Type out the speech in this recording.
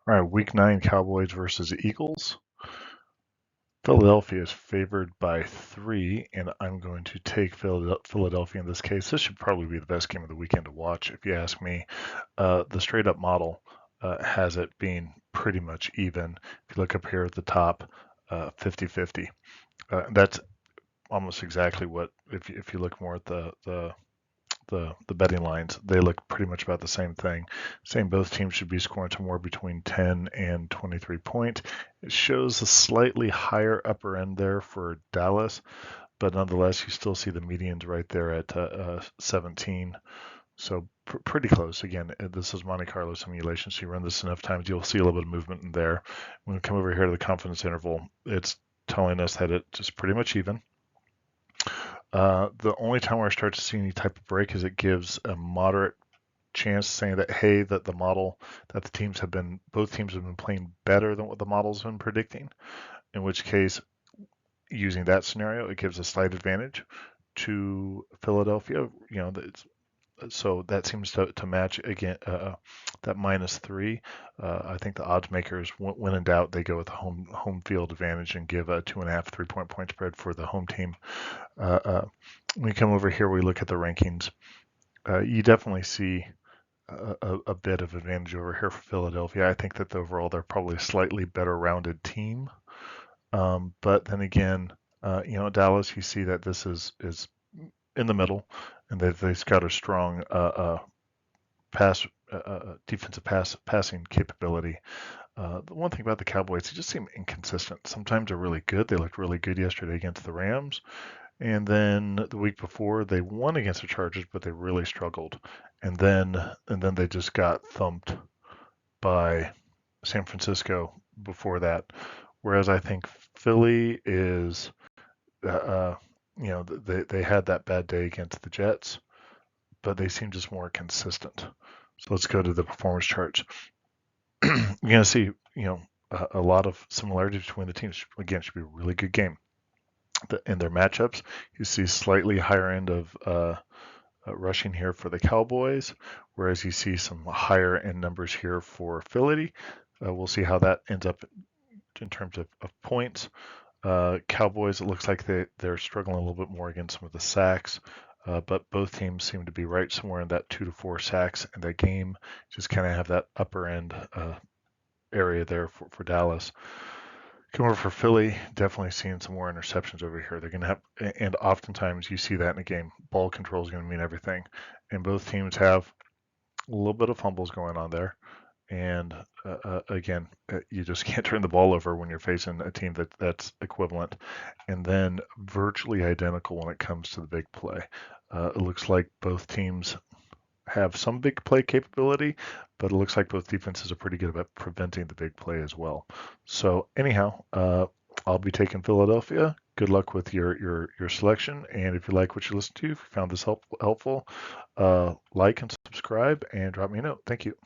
All right, Week 9 Cowboys versus Eagles. Philadelphia is favored by 3, and I'm going to take Philadelphia in this case. This should probably be the best game of the weekend to watch, if you ask me. The straight-up model has it being pretty much even. If you look up here at the top, 50-50. That's almost exactly what, if you look more at the betting lines, they look pretty much about the same thing. Saying both teams should be scoring somewhere between 10 and 23 points. It shows a slightly higher upper end there for Dallas, but nonetheless, you still see the medians right there at 17. So pretty close. Again, this is Monte Carlo simulation, so you run this enough times, you'll see a little bit of movement in there. When we come over here to the confidence interval, it's telling us that it's just pretty much even. The only time where I start to see any type of break is it gives a moderate chance saying that, hey, that the model that both teams have been playing better than what the model's been predicting, in which case, using that scenario, it gives a slight advantage to Philadelphia. So that seems to match again, that -3. I think the odds makers, when in doubt, they go with the home field advantage and give a 2.5 3-point spread for the home team. When we come over here, we look at the rankings. You definitely see a bit of advantage over here for Philadelphia. I think that overall they're probably a slightly better rounded team. But then again, Dallas, you see that this is in the middle, and they've got a strong defensive passing capability. The one thing about the Cowboys, they just seem inconsistent. Sometimes they're really good. They looked really good yesterday against the Rams. And then the week before they won against the Chargers, but they really struggled. And then they just got thumped by San Francisco before that. Whereas I think Philly is, they had that bad day against the Jets, but they seem just more consistent. So let's go to the performance charts. You're going to see, a lot of similarity between the teams. Again, it should be a really good game. In their matchups, you see slightly higher end of rushing here for the Cowboys, whereas you see some higher end numbers here for Philly. We'll see how that ends up in terms of points. Cowboys, it looks like they're struggling a little bit more against some of the sacks, but both teams seem to be right somewhere in that 2 to 4 sacks in that game. Just kind of have that upper end area there for Dallas. Come over for Philly, definitely seeing some more interceptions over here. They're going to have, and oftentimes you see that in a game. Ball control is going to mean everything. And both teams have a little bit of fumbles going on there. And again, you just can't turn the ball over when you're facing a team that's equivalent. And then virtually identical when it comes to the big play. It looks like both teams have some big play capability, but it looks like both defenses are pretty good about preventing the big play as well. So anyhow, I'll be taking Philadelphia. Good luck with your selection, and if you like what you listen to, if you found this helpful, like and subscribe, and drop me a note. Thank you.